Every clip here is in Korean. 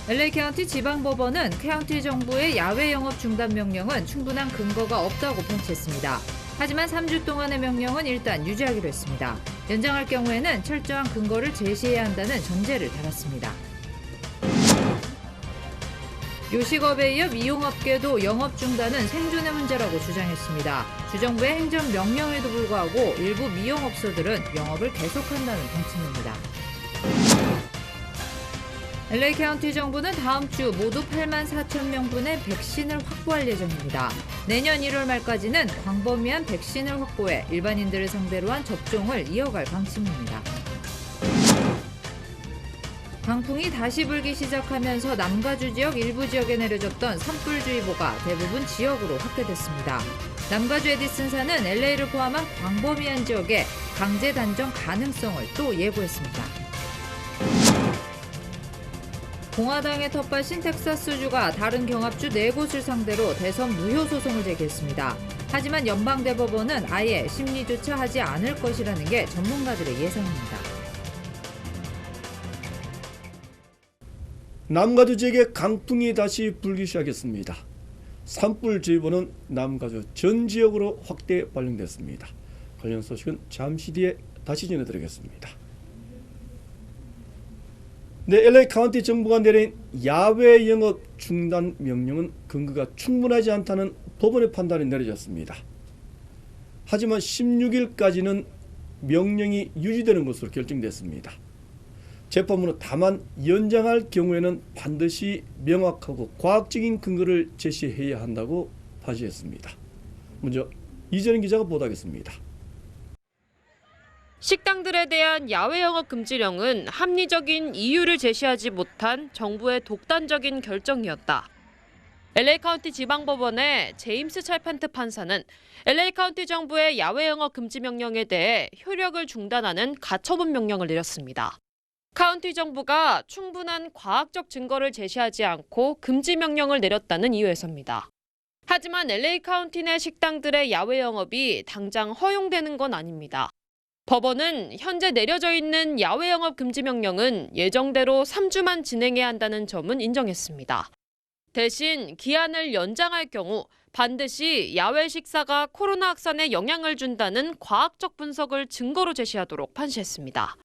LA 카운티 지방법원은 카운티 정부의 야외 영업 중단 명령은 충분한 근거가 없다고 판치했습니다. 하지만 3주 동안의 명령은 일단 유지하기로 했습니다. 연장할 경우에는 철저한 근거를 제시해야 한다는 전제를 달았습니다. 요식업에 이어 미용업계도 영업 중단은 생존의 문제라고 주장했습니다. 주정부의 행정 명령에도 불구하고 일부 미용업소들은 영업을 계속한다는 방침입니다. LA 카운티 정부는 다음 주 모두 8만 4천 명분의 백신을 확보할 예정입니다. 내년 1월 말까지는 광범위한 백신을 확보해 일반인들을 상대로 한 접종을 이어갈 방침입니다. 강풍이 다시 불기 시작하면서 남가주 지역 일부 지역에 내려졌던 산불주의보가 대부분 지역으로 확대됐습니다. 남가주 에디슨사는 LA를 포함한 광범위한 지역에 강제 단정 가능성을 또 예고했습니다. 공화당의 텃밭인 텍사스주가 다른 경합주 4곳을 상대로 대선 무효 소송을 제기했습니다. 하지만 연방대법원은 아예 심리조차 하지 않을 것이라는 게 전문가들의 예상입니다. 남가주 지역에 강풍이 다시 불기 시작했습니다. 산불주의보는 남가주 전 지역으로 확대 발령됐습니다. 관련 소식은 잠시 뒤에 다시 전해드리겠습니다. 네, LA 카운티 정부가 내린 야외 영업 중단 명령은 근거가 충분하지 않다는 법원의 판단이 내려졌습니다. 하지만 16일까지는 명령이 유지되는 것으로 결정됐습니다. 재판부는 다만 연장할 경우에는 반드시 명확하고 과학적인 근거를 제시해야 한다고 판시했습니다. 먼저 이재린 기자가 보도하겠습니다. 식당들에 대한 야외 영업 금지령은 합리적인 이유를 제시하지 못한 정부의 독단적인 결정이었다. LA 카운티 지방법원의 제임스 찰판트 판사는 LA 카운티 정부의 야외 영업 금지 명령에 대해 효력을 중단하는 가처분 명령을 내렸습니다. 카운티 정부가 충분한 과학적 증거를 제시하지 않고 금지 명령을 내렸다는 이유에서입니다. 하지만 LA 카운티 내 식당들의 야외 영업이 당장 허용되는 건 아닙니다. 법원은 현재 내려져 있는 야외 영업 금지 명령은 예정대로 3주만 진행해야 한다는 점은 인정했습니다. 대신 기한을 연장할 경우 반드시 야외 식사가 코로나 확산에 영향을 준다는 과학적 분석을 증거로 제시하도록 판시했습니다.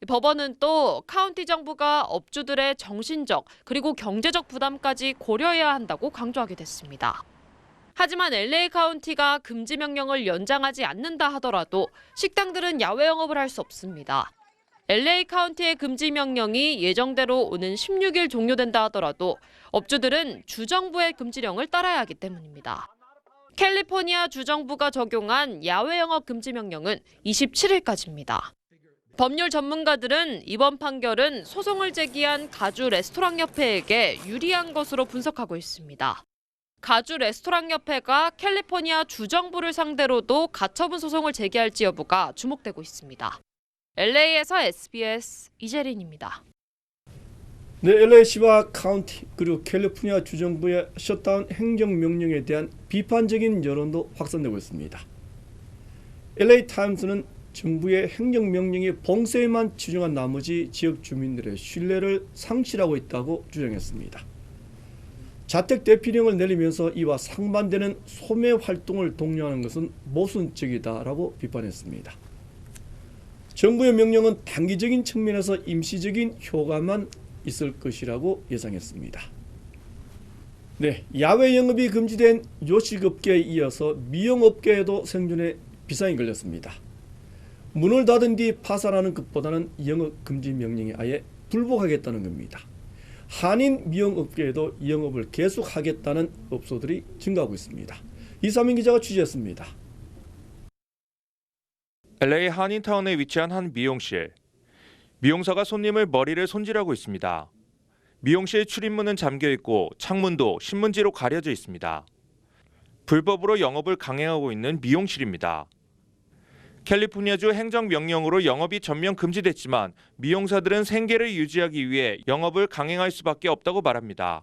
법원은 또 카운티 정부가 업주들의 정신적 그리고 경제적 부담까지 고려해야 한다고 강조하게 됐습니다. 하지만 LA 카운티가 금지 명령을 연장하지 않는다 하더라도 식당들은 야외 영업을 할 수 없습니다. LA 카운티의 금지 명령이 예정대로 오는 16일 종료된다 하더라도 업주들은 주정부의 금지령을 따라야 하기 때문입니다. 캘리포니아 주정부가 적용한 야외 영업 금지 명령은 27일까지입니다. 법률 전문가들은 이번 판결은 소송을 제기한 가주 레스토랑협회에게 유리한 것으로 분석하고 있습니다. 가주 레스토랑협회가 캘리포니아 주정부를 상대로도 가처분 소송을 제기할지 여부가 주목되고 있습니다. LA에서 SBS 이재린입니다. 네, LA시와 카운티 그리고 캘리포니아 주정부의 셧다운 행정명령에 대한 비판적인 여론도 확산되고 있습니다. LA 타임스는 정부의 행정명령이 봉쇄에만 치중한 나머지 지역 주민들의 신뢰를 상실하고 있다고 주장했습니다. 자택 대피령을 내리면서 이와 상반되는 소매 활동을 독려하는 것은 모순적이다라고 비판했습니다. 정부의 명령은 단기적인 측면에서 임시적인 효과만 있을 것이라고 예상했습니다. 네, 야외 영업이 금지된 요식업계에 이어서 미용업계에도 생존의 비상이 걸렸습니다. 문을 닫은 뒤 파산하는 것보다는 영업 금지 명령에 아예 불복하겠다는 겁니다. 한인 미용업계에도 영업을 계속하겠다는 업소들이 증가하고 있습니다. 이사민 기자가 취재했습니다. LA 한인타운에 위치한 한 미용실. 미용사가 손님을 머리를 손질하고 있습니다. 미용실 출입문은 잠겨 있고 창문도 신문지로 가려져 있습니다. 불법으로 영업을 강행하고 있는 미용실입니다. 캘리포니아주 행정명령으로 영업이 전면 금지됐지만 미용사들은 생계를 유지하기 위해 영업을 강행할 수밖에 없다고 말합니다.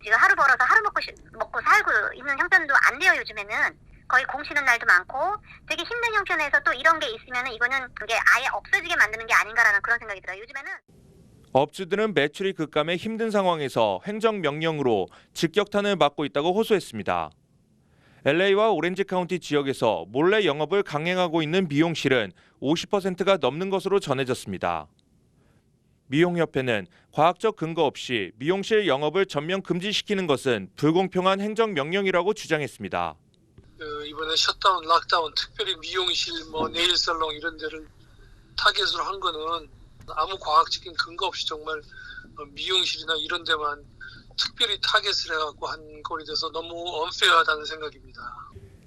지금 하루 벌어서 하루 먹고 살고 있는 형편도 안 돼요. 요즘에는 거의 공 쉬는 날도 많고 되게 힘든 형편에서 또 이런 게 있으면 이거는 그게 아예 없어지게 만드는 게 아닌가라는 그런 생각이 들어요. 요즘에는. 업주들은 매출이 급감해 힘든 상황에서 행정명령으로 직격탄을 맞고 있다고 호소했습니다. LA와 오렌지 카운티 지역에서 몰래 영업을 강행하고 있는 미용실은 50%가 넘는 것으로 전해졌습니다. 미용협회는 과학적 근거 없이 미용실 영업을 전면 금지시키는 것은 불공평한 행정명령이라고 주장했습니다. 이번에 셧다운, 락다운, 특별히 미용실, 네일 살롱 이런 데를 타겟으로 한 거는 아무 과학적인 근거 없이 정말 미용실이나 이런 데만 특별히 타겟을 해갖고 한 꼴이 돼서 너무 언페어하다는 생각입니다.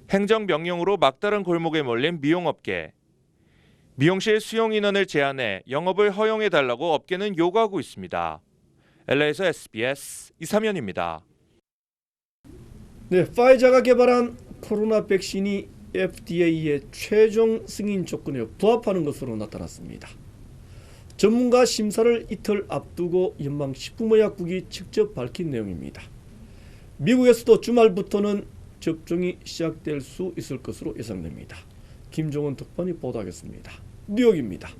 행정명령으로 막다른 골목에 몰린 미용업계. 미용실 수용 인원을 제한해 영업을 허용해달라고 업계는 요구하고 있습니다. LA에서 SBS 이삼현입니다. 네, 파이자가 개발한 코로나 백신이 FDA의 최종 승인 조건에 부합하는 것으로 나타났습니다. 전문가 심사를 이틀 앞두고 연방식품의약국이 직접 밝힌 내용입니다. 미국에서도 주말부터는 접종이 시작될 수 있을 것으로 예상됩니다. 김종원 특파원이 보도하겠습니다. 뉴욕입니다.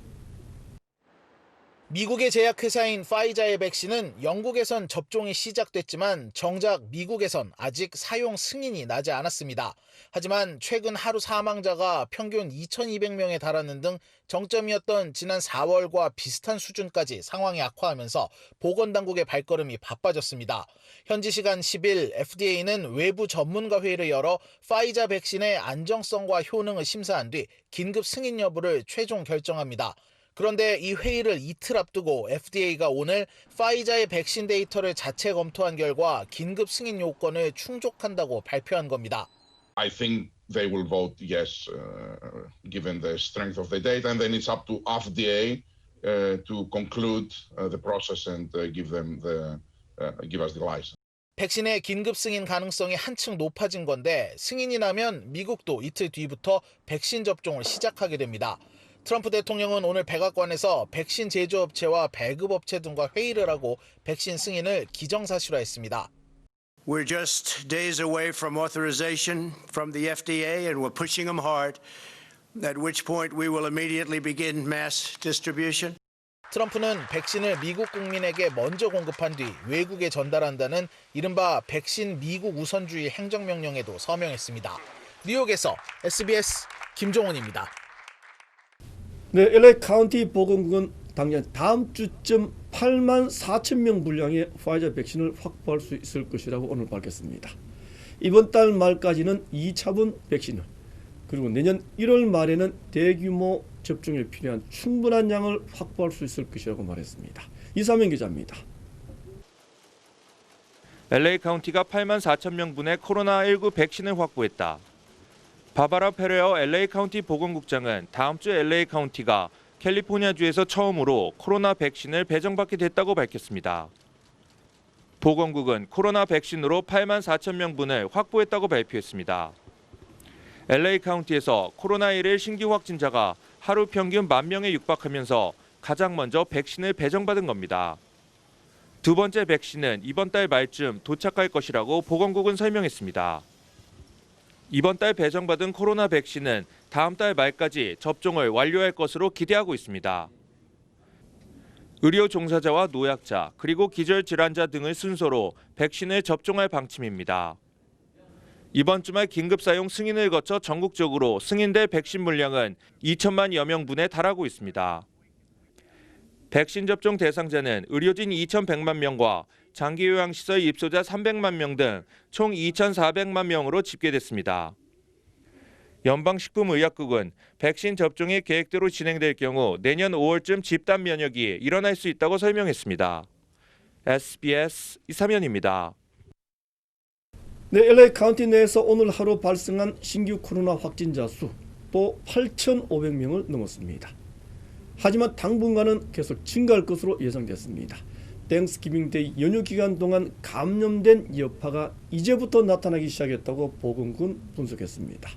미국의 제약회사인 파이자의 백신은 영국에선 접종이 시작됐지만 정작 미국에선 아직 사용 승인이 나지 않았습니다. 하지만 최근 하루 사망자가 평균 2,200명에 달하는 등 정점이었던 지난 4월과 비슷한 수준까지 상황이 악화하면서 보건당국의 발걸음이 바빠졌습니다. 현지 시간 10일 FDA는 외부 전문가 회의를 열어 파이자 백신의 안정성과 효능을 심사한 뒤 긴급 승인 여부를 최종 결정합니다. 그런데 이 회의를 이틀 앞두고 FDA가 오늘 파이자의 백신 데이터를 자체 검토한 결과 긴급 승인 요건을 충족한다고 발표한 겁니다. I think they will vote yes, given the strength of the data, and then it's up to FDA to conclude the process and give us the license. 백신의 긴급 승인 가능성이 한층 높아진 건데 승인이 나면 미국도 이틀 뒤부터 백신 접종을 시작하게 됩니다. 트럼프 대통령은 오늘 백악관에서 백신 제조업체와 배급업체 등과 회의를 하고 백신 승인을 기정사실화했습니다. We're just days away from authorization from the FDA and we're pushing them hard, at which point we will immediately begin mass distribution. 트럼프는 백신을 미국 국민에게 먼저 공급한 뒤 외국에 전달한다는 이른바 백신 미국 우선주의 행정명령에도 서명했습니다. 뉴욕에서 SBS 김종훈입니다. 네, LA 카운티 보건국은 당장 다음 주쯤 8만 4천 명 분량의 파이자 백신을 확보할 수 있을 것이라고 오늘 밝혔습니다. 이번 달 말까지는 2차분 백신을, 그리고 내년 1월 말에는 대규모 접종에 필요한 충분한 양을 확보할 수 있을 것이라고 말했습니다. 이삼현 기자입니다. LA 카운티가 8만 4천 명분의 코로나19 백신을 확보했다. 바바라 페레어 LA 카운티 보건국장은 다음 주 LA 카운티가 캘리포니아주에서 처음으로 코로나 백신을 배정받게 됐다고 밝혔습니다. 보건국은 코로나 백신으로 8만 4천 명분을 확보했다고 발표했습니다. LA 카운티에서 코로나19 신규 확진자가 하루 평균 10,000명에 육박하면서 가장 먼저 백신을 배정받은 겁니다. 두 번째 백신은 이번 달 말쯤 도착할 것이라고 보건국은 설명했습니다. 이번 달 배정받은 코로나 백신은 다음 달 말까지 접종을 완료할 것으로 기대하고 있습니다. 의료 종사자와 노약자, 그리고 기절질환자 등을 순서로 백신을 접종할 방침입니다. 이번 주말 긴급 사용 승인을 거쳐 전국적으로 승인될 백신 물량은 2천만여 명분에 달하고 있습니다. 백신 접종 대상자는 의료진 2,100만 명과 장기요양시설 입소자 300만 명 등 총 2,400만 명으로 집계됐습니다. 연방식품의약국은 백신 접종이 계획대로 진행될 경우 내년 5월쯤 집단 면역이 일어날 수 있다고 설명했습니다. SBS 이삼현입니다. 네, LA 카운티 내에서 오늘 하루 발생한 신규 코로나 확진자 수 또 8,500명을 넘었습니다. 하지만 당분간은 계속 증가할 것으로 예상됐습니다. 땡스기빙 데이 연휴 기간 동안 감염된 여파가 이제부터 나타나기 시작했다고 보건국은 분석했습니다.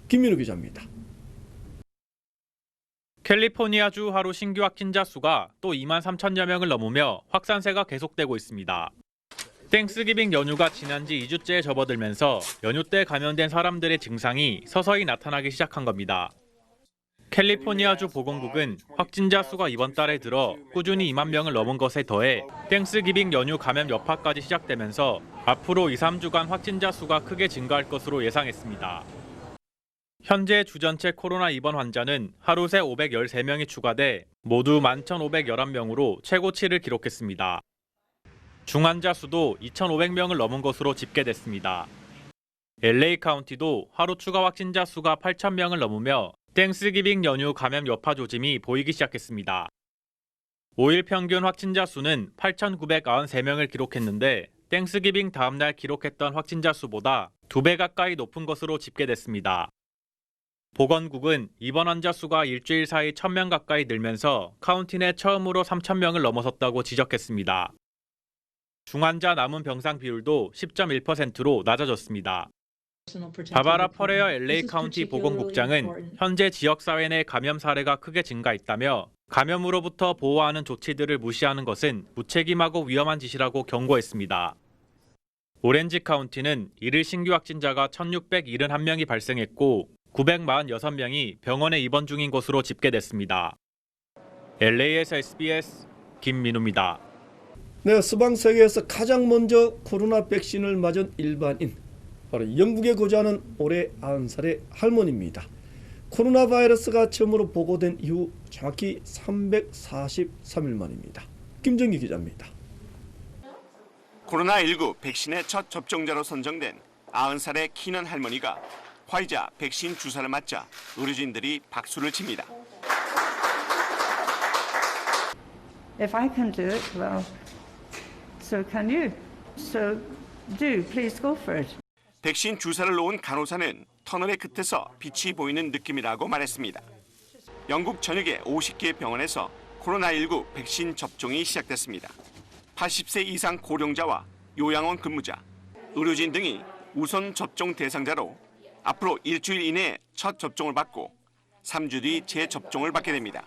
김민우 기자입니다. 캘리포니아주 하루 신규 확진자 수가 또 2만 3천여 명을 넘으며 확산세가 계속되고 있습니다. 땡스기빙 연휴가 지난 지 2주째에 접어들면서 연휴 때 감염된 사람들의 증상이 서서히 나타나기 시작한 겁니다. 캘리포니아주 보건국은 확진자 수가 이번 달에 들어 꾸준히 2만 명을 넘은 것에 더해 땡스기빙 연휴 감염 여파까지 시작되면서 앞으로 2, 3주간 확진자 수가 크게 증가할 것으로 예상했습니다. 현재 주 전체 코로나 입원 환자는 하루 새 513명이 추가돼 모두 11,511명으로 최고치를 기록했습니다. 중환자 수도 2,500명을 넘은 것으로 집계됐습니다. LA 카운티도 하루 추가 확진자 수가 8,000명을 넘으며 땡스기빙 연휴 감염 여파 조짐이 보이기 시작했습니다. 5일 평균 확진자 수는 8,993명을 기록했는데 땡스기빙 다음 날 기록했던 확진자 수보다 2배 가까이 높은 것으로 집계됐습니다. 보건국은 입원 환자 수가 일주일 사이 1,000명 가까이 늘면서 카운티 내 처음으로 3,000명을 넘어섰다고 지적했습니다. 중환자 남은 병상 비율도 10.1%로 낮아졌습니다. 바바라 퍼레어 LA 카운티 보건국장은 현재 지역사회 내 감염 사례가 크게 증가했다며 감염으로부터 보호하는 조치들을 무시하는 것은 무책임하고 위험한 짓이라고 경고했습니다. 오렌지 카운티는 이를 신규 확진자가 1,671명이 발생했고 946명이 병원에 입원 중인 것으로 집계됐습니다. LA에서 SBS 김민우입니다. 네, 서방 세계에서 가장 먼저 코로나 백신을 맞은 일반인, 바로 영국에 거주하는 올해 90살의 할머니입니다. 코로나 바이러스가 처음으로 보고된 이후 정확히 343일 만입니다. 김정기 기자입니다. 코로나19 백신의 첫 접종자로 선정된 90살의 키는 할머니가 화이자 백신 주사를 맞자 의료진들이 박수를 칩니다. If I can do it, well, so can you. So do, please go for it. 백신 주사를 놓은 간호사는 터널의 끝에서 빛이 보이는 느낌이라고 말했습니다. 영국 전역의 50개 병원에서 코로나19 백신 접종이 시작됐습니다. 80세 이상 고령자와 요양원 근무자, 의료진 등이 우선 접종 대상자로 앞으로 일주일 이내에 첫 접종을 받고 3주 뒤 재접종을 받게 됩니다.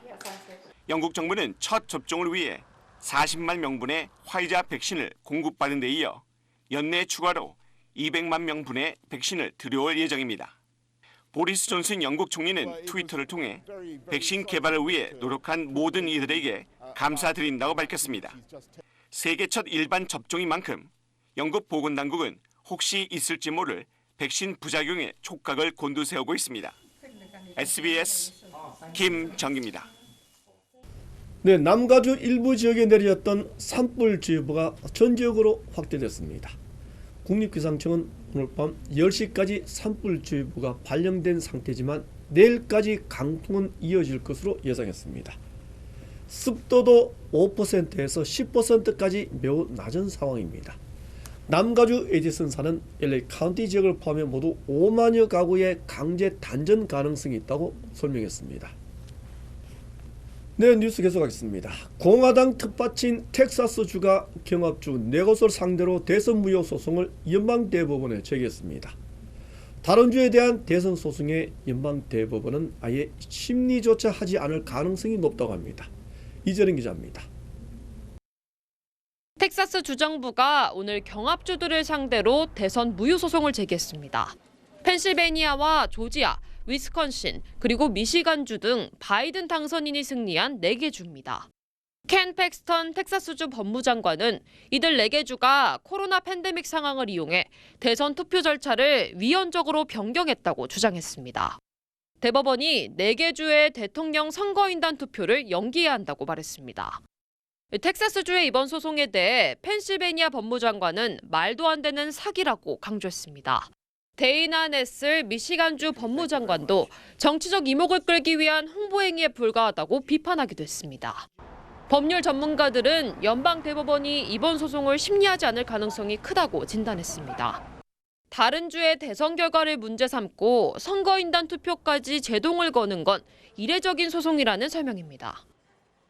영국 정부는 첫 접종을 위해 40만 명분의 화이자 백신을 공급받은 데 이어 연내 추가로 200만 명분의 백신을 들여올 예정입니다. 보리스 존슨 영국 총리는 트위터를 통해 백신 개발을 위해 노력한 모든 이들에게 감사드린다고 밝혔습니다. 세계 첫 일반 접종인 만큼 영국 보건당국은 혹시 있을지 모를 백신 부작용의 촉각을 곤두세우고 있습니다. SBS 김정기입니다. 네, 남가주 일부 지역에 내려졌던 산불주의보가 전 지역으로 확대됐습니다. 국립기상청은 오늘 밤 10시까지 산불주의보가 발령된 상태지만 내일까지 강풍은 이어질 것으로 예상했습니다. 습도도 5%에서 10%까지 매우 낮은 상황입니다. 남가주 에디슨사는 LA 카운티 지역을 포함해 모두 5만여 가구의 강제 단전 가능성이 있다고 설명했습니다. 네, 뉴스 계속하겠습니다. 공화당 텃밭인 텍사스주가 경합주 4곳을 상대로 대선 무효 소송을 연방대법원에 제기했습니다. 다른 주에 대한 대선 소송에 연방대법원은 아예 심리조차 하지 않을 가능성이 높다고 합니다. 이재린 기자입니다. 텍사스 주정부가 오늘 경합주들을 상대로 대선 무효 소송을 제기했습니다. 펜실베니아와 조지아, 위스콘신, 그리고 미시간주 등 바이든 당선인이 승리한 4개 주입니다. 켄 팩스턴 텍사스주 법무장관은 이들 4개 주가 코로나 팬데믹 상황을 이용해 대선 투표 절차를 위헌적으로 변경했다고 주장했습니다. 대법원이 4개 주의 대통령 선거인단 투표를 연기해야 한다고 말했습니다. 텍사스주의 이번 소송에 대해 펜실베니아 법무장관은 말도 안 되는 사기라고 강조했습니다. 데이나 네슬 미시간주 법무장관도 정치적 이목을 끌기 위한 홍보 행위에 불과하다고 비판하기도 했습니다. 법률 전문가들은 연방 대법원이 이번 소송을 심리하지 않을 가능성이 크다고 진단했습니다. 다른 주의 대선 결과를 문제 삼고 선거인단 투표까지 제동을 거는 건 이례적인 소송이라는 설명입니다.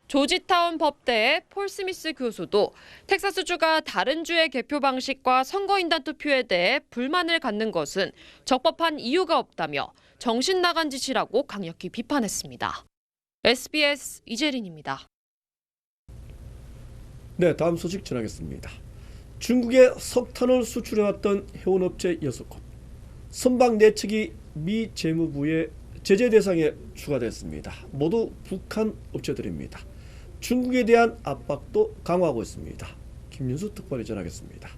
조지타운 법대의 폴 스미스 교수도 텍사스주가 다른 주의 개표 방식과 선거인단 투표에 대해 불만을 갖는 것은 적법한 이유가 없다며 정신 나간 짓이라고 강력히 비판했습니다. SBS 이재린입니다. 네, 다음 소식 전하겠습니다. 중국에 석탄을 수출해왔던 해운업체 6곳. 선박 4척이 미 재무부에 제재 대상에 추가됐습니다. 모두 북한 업체들입니다. 중국에 대한 압박도 강화하고 있습니다. 김윤수 특파원이 전하겠습니다.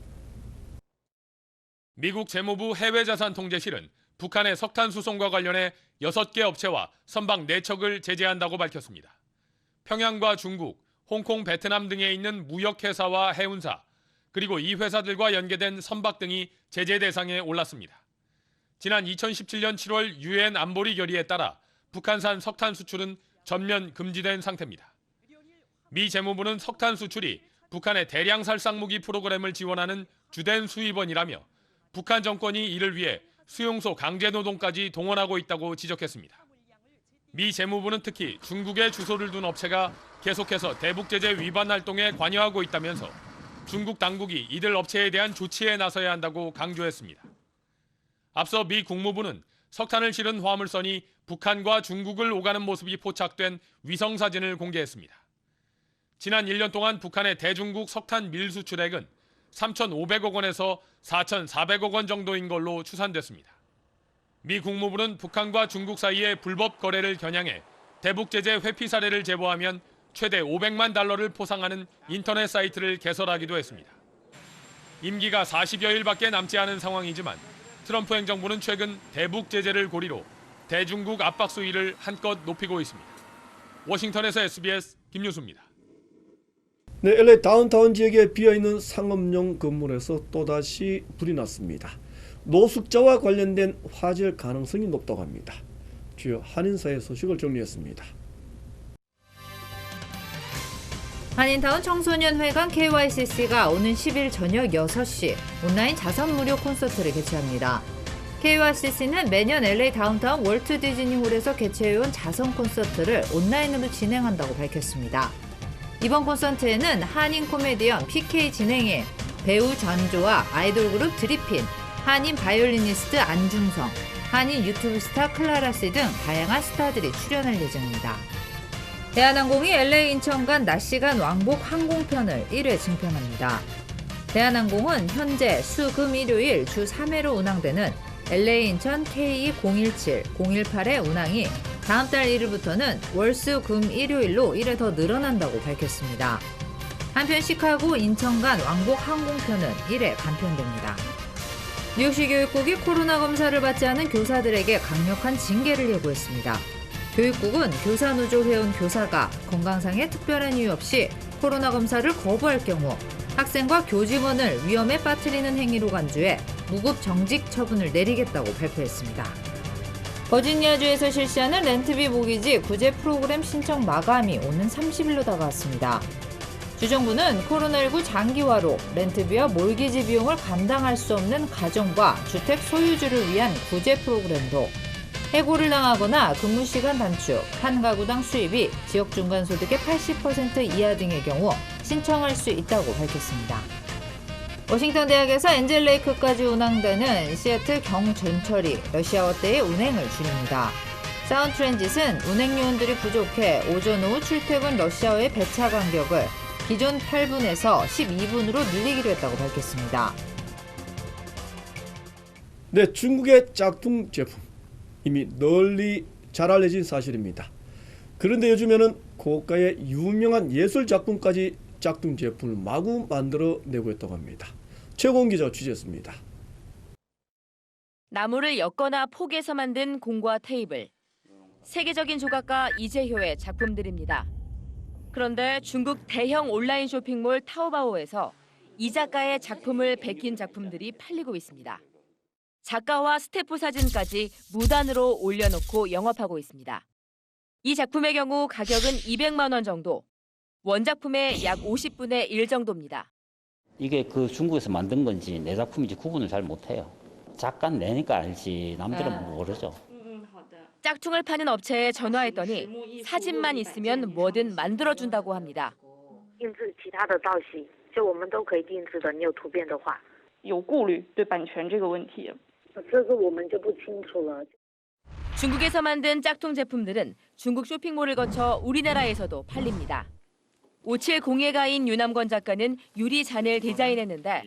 미국 재무부 해외자산통제실은 북한의 석탄 수송과 관련해 6개 업체와 선박 4척을 제재한다고 밝혔습니다. 평양과 중국, 홍콩, 베트남 등에 있는 무역회사와 해운사, 그리고 이 회사들과 연계된 선박 등이 제재 대상에 올랐습니다. 지난 2017년 7월 유엔 안보리 결의에 따라 북한산 석탄 수출은 전면 금지된 상태입니다. 미 재무부는 석탄 수출이 북한의 대량 살상무기 프로그램을 지원하는 주된 수입원이라며 북한 정권이 이를 위해 수용소 강제노동까지 동원하고 있다고 지적했습니다. 미 재무부는 특히 중국에 주소를 둔 업체가 계속해서 대북제재 위반 활동에 관여하고 있다면서 중국 당국이 이들 업체에 대한 조치에 나서야 한다고 강조했습니다. 앞서 미 국무부는 석탄을 실은 화물선이 북한과 중국을 오가는 모습이 포착된 위성사진을 공개했습니다. 지난 1년 동안 북한의 대중국 석탄 밀수출액은 3,500억 원에서 4,400억 원 정도인 걸로 추산됐습니다. 미 국무부는 북한과 중국 사이의 불법 거래를 겨냥해 대북제재 회피 사례를 제보하면 최대 500만 달러를 포상하는 인터넷 사이트를 개설하기도 했습니다. 임기가 40여일밖에 남지 않은 상황이지만 트럼프 행정부는 최근 대북 제재를 고리로 대중국 압박 수위를 한껏 높이고 있습니다. 워싱턴에서 SBS 김유수입니다. 네, LA 다운타운 지역에 비어있는 상업용 건물에서 또다시 불이 났습니다. 노숙자와 관련된 화재 가능성이 높다고 합니다. 주요 한인사회 소식을 정리했습니다. 한인타운 청소년회관 KYCC가 오는 10일 저녁 6시 온라인 자선 무료 콘서트를 개최합니다. KYCC는 매년 LA 다운타운 월트 디즈니홀에서 개최해온 자선 콘서트를 온라인으로 진행한다고 밝혔습니다. 이번 콘서트에는 한인 코미디언 PK 진행의 배우 전조와 아이돌 그룹 드리핀, 한인 바이올리니스트 안중성, 한인 유튜브 스타 클라라씨 등 다양한 스타들이 출연할 예정입니다. 대한항공이 LA 인천 간 낮 시간 왕복 항공편을 1회 증편합니다. 대한항공은 현재 수, 금, 일요일 주 3회로 운항되는 LA 인천 K2017, 018의 운항이 다음 달 1일부터는 월, 수, 금, 일요일로 1회 더 늘어난다고 밝혔습니다. 한편 시카고 인천 간 왕복 항공편은 1회 간편됩니다. 뉴욕시 교육국이 코로나 검사를 받지 않은 교사들에게 강력한 징계를 예고했습니다. 교육국은 교사노조 회원 교사가 건강상의 특별한 이유 없이 코로나 검사를 거부할 경우 학생과 교직원을 위험에 빠뜨리는 행위로 간주해 무급 정직 처분을 내리겠다고 발표했습니다. 버지니아주에서 실시하는 렌트비 모기지 구제 프로그램 신청 마감이 오는 30일로 다가왔습니다. 주정부는 코로나19 장기화로 렌트비와 몰기지 비용을 감당할 수 없는 가정과 주택 소유주를 위한 구제 프로그램으로 해고를 당하거나 근무시간 단축, 한 가구당 수입이 지역 중간소득의 80% 이하 등의 경우 신청할 수 있다고 밝혔습니다. 워싱턴 대학에서 엔젤레이크까지 운항되는 시애틀 경전철이 러시아워 때의 운행을 줄입니다. 사운트랜짓은 운행 요원들이 부족해 오전 오후 출퇴근 러시아어의 배차 간격을 기존 8분에서 12분으로 늘리기로 했다고 밝혔습니다. 네, 중국의 짝퉁 제품 이미 널리 잘 알려진 사실입니다. 그런데 요즘에는 고가의 유명한 예술 작품까지 짝퉁 제품을 마구 만들어내고 있다고 합니다. 최고은 기자 취재했습니다. 나무를 엮거나 폭에서 만든 공과 테이블. 세계적인 조각가 이재효의 작품들입니다. 그런데 중국 대형 온라인 쇼핑몰 타오바오에서 이 작가의 작품을 베낀 작품들이 팔리고 있습니다. 작가와 스태프 사진까지 무단으로 올려놓고 영업하고 있습니다. 이 작품의 경우 가격은 200만 원 정도, 원작품의 약 50분의 1 정도입니다. 이게 그 중국에서 만든 건지 내 작품인지 구분을 잘 못해요. 작가는 내니까 알지 남들은 모르죠. 짝퉁을 파는 업체에 전화했더니 사진만 있으면 뭐든 만들어준다고 합니다. 有顾虑对版权这个问题。 중국에서 만든 짝퉁 제품들은 중국 쇼핑몰을 거쳐 우리나라에서도 팔립니다. 570에 가인 유남권 작가는 유리 잔을 디자인했는데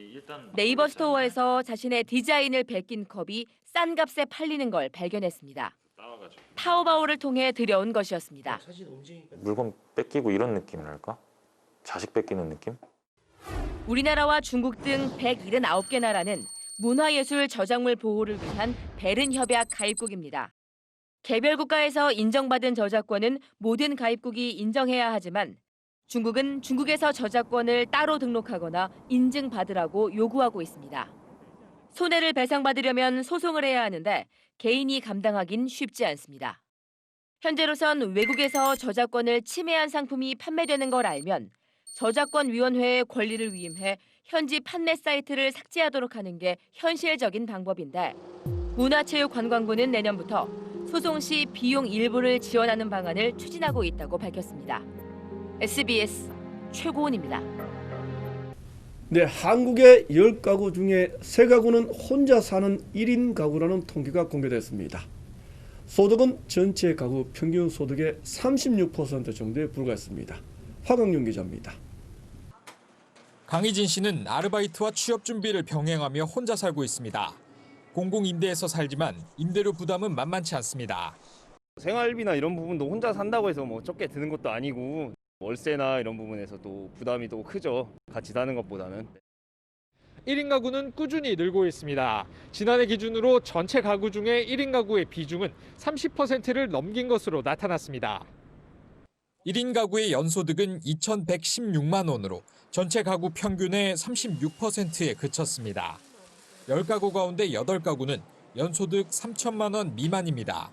네이버 스토어에서 자신의 디자인을 베낀 컵이 싼 값에 팔리는 걸 발견했습니다. 타오바오를 통해 들여온 것이었습니다. 물건 뺏기고 이런 느낌이랄까? 자식 뺏기는 느낌? 우리나라와 중국 등 179개 나라는 문화예술 저작물 보호를 위한 베른 협약 가입국입니다. 개별 국가에서 인정받은 저작권은 모든 가입국이 인정해야 하지만 중국은 중국에서 저작권을 따로 등록하거나 인증받으라고 요구하고 있습니다. 손해를 배상받으려면 소송을 해야 하는데 개인이 감당하긴 쉽지 않습니다. 현재로선 외국에서 저작권을 침해한 상품이 판매되는 걸 알면 저작권위원회의 권리를 위임해 현지 판매 사이트를 삭제하도록 하는 게 현실적인 방법인데 문화체육관광부는 내년부터 소송 시 비용 일부를 지원하는 방안을 추진하고 있다고 밝혔습니다. SBS 최고은입니다. 네, 한국의 10가구 중에 3가구는 혼자 사는 1인 가구라는 통계가 공개됐습니다. 소득은 전체 가구 평균 소득의 36% 정도에 불과했습니다. 화강윤 기자입니다. 강희진 씨는 아르바이트와 취업 준비를 병행하며 혼자 살고 있습니다. 공공임대에서 살지만 임대료 부담은 만만치 않습니다. 생활비나 이런 부분도 혼자 산다고 해서 뭐 적게 드는 것도 아니고 월세나 이런 부분에서 또 부담이 또 크죠. 같이 사는 것보다는. 1인 가구는 꾸준히 늘고 있습니다. 지난해 기준으로 전체 가구 중에 1인 가구의 비중은 30%를 넘긴 것으로 나타났습니다. 1인 가구의 연소득은 2,116만 원으로 전체 가구 평균의 36%에 그쳤습니다. 10가구 가운데 8가구는 연소득 3천만 원 미만입니다.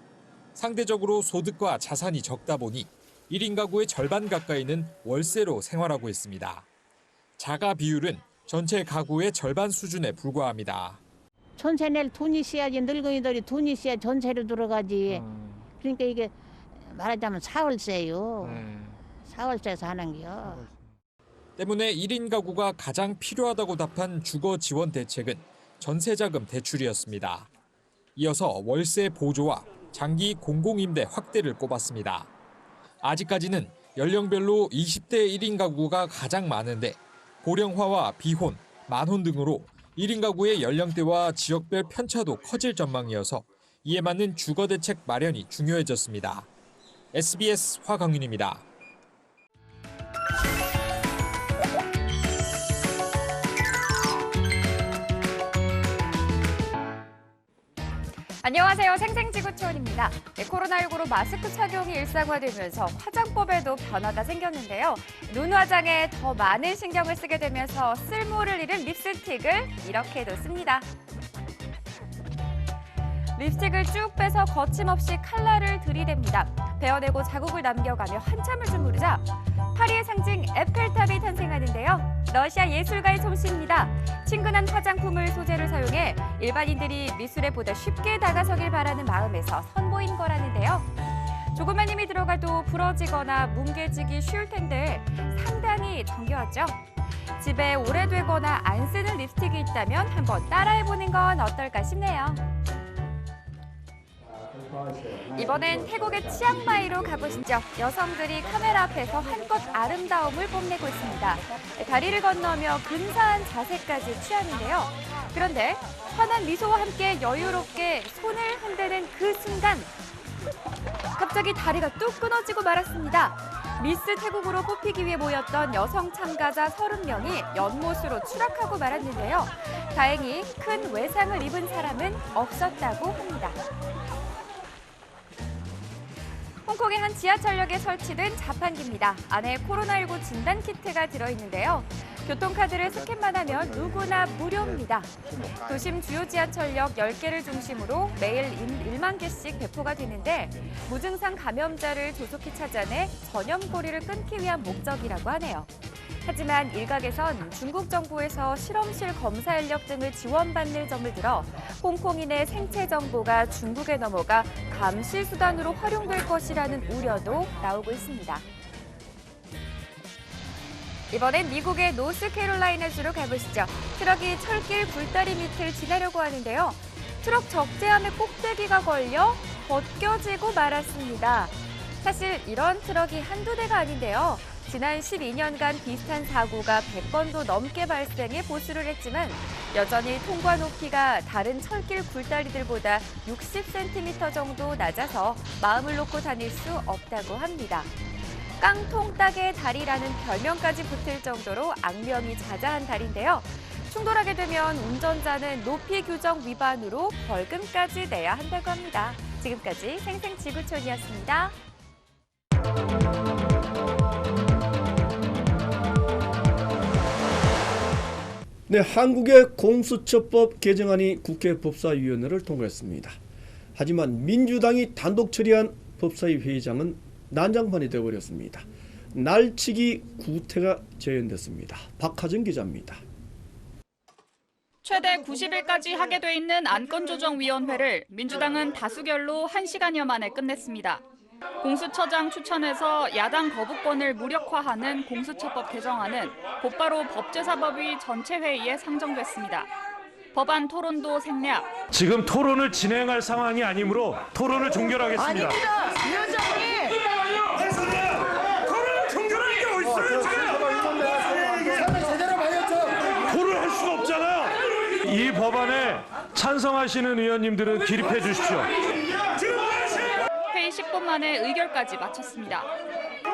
상대적으로 소득과 자산이 적다 보니 1인 가구의 절반 가까이는 월세로 생활하고 있습니다. 자가 비율은 전체 가구의 절반 수준에 불과합니다. 전세 낼 돈이 있어야지 늙은이들이 돈이 있어야 전세로 들어가지. 그러니까 이게 말하자면 사월세요. 사월세 사는 게요. 때문에 1인 가구가 가장 필요하다고 답한 주거 지원 대책은 전세자금 대출이었습니다. 이어서 월세 보조와 장기 공공임대 확대를 꼽았습니다. 아직까지는 연령별로 20대 1인 가구가 가장 많은데 고령화와 비혼, 만혼 등으로 1인 가구의 연령대와 지역별 편차도 커질 전망이어서 이에 맞는 주거 대책 마련이 중요해졌습니다. SBS 화강윤입니다. 안녕하세요. 생생지구촌입니다. 코로나19로 마스크 착용이 일상화되면서 화장법에도 변화가 생겼는데요. 눈 화장에 더 많은 신경을 쓰게 되면서 쓸모를 잃은 립스틱을 이렇게도 씁니다. 립스틱을 쭉 빼서 거침없이 컬러를 들이댑니다. 베어내고 자국을 남겨가며 한참을 주무르자 파리의 상징 에펠탑이 탄생하는데요. 러시아 예술가의 솜씨입니다. 친근한 화장품을 소재를 사용해 일반인들이 미술에 보다 쉽게 다가서길 바라는 마음에서 선보인 거라는데요. 조금만 힘이 들어가도 부러지거나 뭉개지기 쉬울 텐데 상당히 정교하죠. 집에 오래되거나 안 쓰는 립스틱이 있다면 한번 따라해보는 건 어떨까 싶네요. 이번엔 태국의 치앙마이로 가보시죠. 여성들이 카메라 앞에서 한껏 아름다움을 뽐내고 있습니다. 다리를 건너며 근사한 자세까지 취하는데요. 그런데 환한 미소와 함께 여유롭게 손을 흔드는 그 순간 갑자기 다리가 뚝 끊어지고 말았습니다. 미스 태국으로 뽑히기 위해 모였던 여성 참가자 30명이 연못으로 추락하고 말았는데요. 다행히 큰 외상을 입은 사람은 없었다고 합니다. 홍콩의 한 지하철역에 설치된 자판기입니다. 안에 코로나19 진단 키트가 들어있는데요. 교통카드를 스캔만 하면 누구나 무료입니다. 도심 주요 지하철역 10개를 중심으로 매일 1만 개씩 배포가 되는데 무증상 감염자를 조속히 찾아내 전염고리를 끊기 위한 목적이라고 하네요. 하지만 일각에선 중국 정부에서 실험실 검사 인력 등을 지원받는 점을 들어 홍콩인의 생체 정보가 중국에 넘어가 감시 수단으로 활용될 것이라는 우려도 나오고 있습니다. 이번엔 미국의 노스캐롤라이나주로 가보시죠. 트럭이 철길 굴다리 밑을 지나려고 하는데요. 트럭 적재함에 꼭대기가 걸려 벗겨지고 말았습니다. 사실 이런 트럭이 한두 대가 아닌데요. 지난 12년간 비슷한 사고가 100건도 넘게 발생해 보수를 했지만 여전히 통과 높이가 다른 철길 굴다리들보다 60cm 정도 낮아서 마음을 놓고 다닐 수 없다고 합니다. 깡통딱의 다리라는 별명까지 붙을 정도로 악명이 자자한 다리인데요. 충돌하게 되면 운전자는 높이 규정 위반으로 벌금까지 내야 한다고 합니다. 지금까지 생생지구촌이었습니다. 네, 한국의 공수처법 개정안이 국회 법사위원회를 통과했습니다. 하지만 민주당이 단독 처리한 법사위 회의장은 난장판이 되어버렸습니다. 날치기 구태가 재현됐습니다. 박하정 기자입니다. 최대 90일까지 하게 돼 있는 안건조정위원회를 민주당은 다수결로 1시간여 만에 끝냈습니다. 공수처장 추천에서 야당 거부권을 무력화하는 공수처법 개정안은 곧바로 법제사법위 전체 회의에 상정됐습니다. 법안 토론도 생략. 지금 토론을 진행할 상황이 아니므로 토론을 종결하겠습니다. 아닙니다, 위원장님. 토론을 종결하는 게 어딨어요, 지금? 토론할 수가 없잖아요. 이 법안에 찬성하시는 의원님들은 기립해 주십시오. 회의 10분 만에 의결까지 마쳤습니다.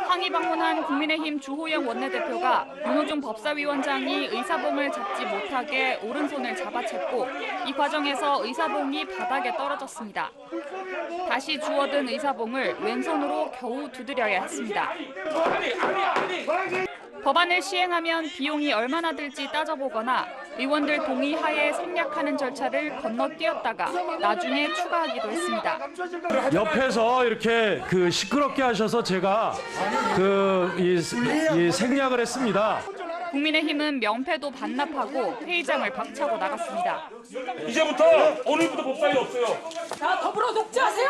항의 방문한 국민의힘 주호영 원내대표가 윤호중 법사위원장이 의사봉을 잡지 못하게 오른손을 잡아챘고 이 과정에서 의사봉이 바닥에 떨어졌습니다. 다시 주워든 의사봉을 왼손으로 겨우 두드려야 했습니다. 법안을 시행하면 비용이 얼마나 들지 따져보거나 의원들 동의하에 생략하는 절차를 건너뛰었다가 나중에 추가하기도 했습니다. 옆에서 이렇게 시끄럽게 하셔서 제가 이 생략을 했습니다. 국민의힘은 명패도 반납하고 회의장을 박차고 나갔습니다. 이제부터 오늘부터 법사위 없어요. 다 더불어 독재하세요.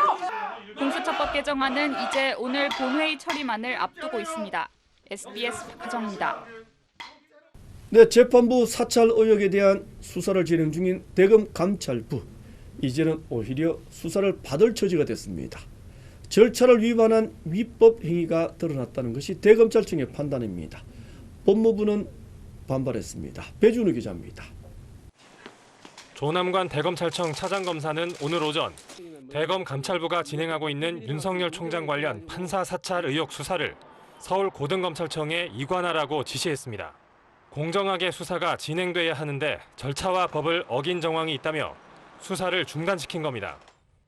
공수처법 개정안은 이제 오늘 본회의 처리만을 앞두고 있습니다. SBS 박하정입니다. 네, 재판부 사찰 의혹에 대한 수사를 진행 중인 대검 감찰부. 이제는 오히려 수사를 받을 처지가 됐습니다. 절차를 위반한 위법 행위가 드러났다는 것이 대검찰청의 판단입니다. 법무부는 반발했습니다. 배준우 기자입니다. 조남관 대검찰청 차장검사는 오늘 오전 대검 감찰부가 진행하고 있는 윤석열 총장 관련 판사 사찰 의혹 수사를 서울 고등검찰청에 이관하라고 지시했습니다. 공정하게 수사가 진행돼야 하는데 절차와 법을 어긴 정황이 있다며 수사를 중단시킨 겁니다.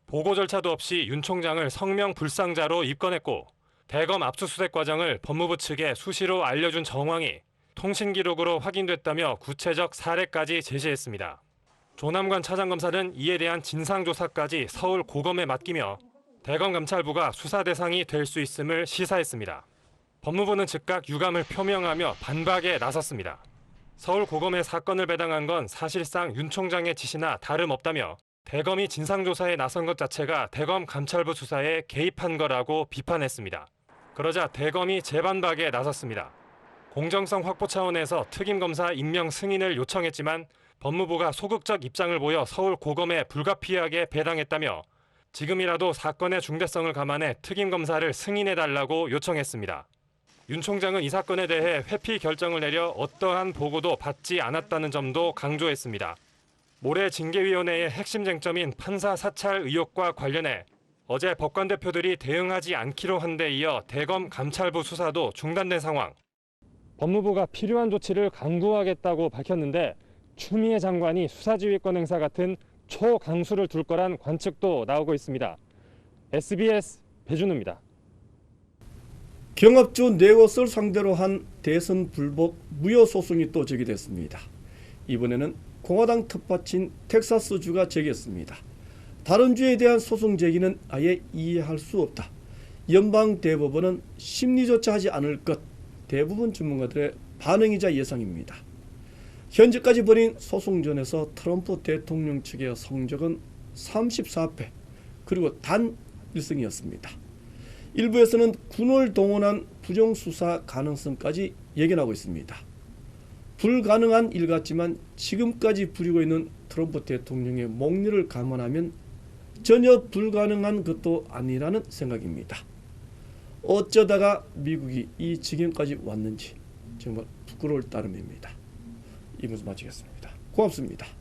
보고 절차도 없이 윤 총장을 성명 불상자로 입건했고 대검 압수수색 과정을 법무부 측에 수시로 알려준 정황이 통신기록으로 확인됐다며 구체적 사례까지 제시했습니다. 조남관 차장검사는 이에 대한 진상조사까지 서울 고검에 맡기며 대검 감찰부가 수사 대상이 될 수 있음을 시사했습니다. 법무부는 즉각 유감을 표명하며 반박에 나섰습니다. 서울 고검에 사건을 배당한 건 사실상 윤 총장의 지시나 다름없다며 대검이 진상조사에 나선 것 자체가 대검 감찰부 수사에 개입한 거라고 비판했습니다. 그러자 대검이 재반박에 나섰습니다. 공정성 확보 차원에서 특임검사 임명 승인을 요청했지만 법무부가 소극적 입장을 보여 서울 고검에 불가피하게 배당했다며 지금이라도 사건의 중대성을 감안해 특임검사를 승인해달라고 요청했습니다. 윤 총장은 이 사건에 대해 회피 결정을 내려 어떠한 보고도 받지 않았다는 점도 강조했습니다. 모레 징계위원회의 핵심 쟁점인 판사 사찰 의혹과 관련해 어제 법관 대표들이 대응하지 않기로 한 데 이어 대검 감찰부 수사도 중단된 상황. 법무부가 필요한 조치를 강구하겠다고 밝혔는데 추미애 장관이 수사지휘권 행사 같은 초강수를 둘 거란 관측도 나오고 있습니다. SBS 배준우입니다. 경합주 네곳을 상대로 한 대선 불복 무효 소송이 또 제기됐습니다. 이번에는 공화당 텃밭인 텍사스주가 제기했습니다. 다른 주에 대한 소송 제기는 아예 이해할 수 없다. 연방대법원은 심리조차 하지 않을 것. 대부분 전문가들의 반응이자 예상입니다. 현재까지 벌인 소송전에서 트럼프 대통령 측의 성적은 34패, 그리고 단 1승이었습니다. 일부에서는 군을 동원한 부정수사 가능성까지 예견하고 있습니다. 불가능한 일 같지만 지금까지 부리고 있는 트럼프 대통령의 목리를 감안하면 전혀 불가능한 것도 아니라는 생각입니다. 어쩌다가 미국이 이 지경까지 왔는지 정말 부끄러울 따름입니다. 이부터 마치겠습니다. 고맙습니다.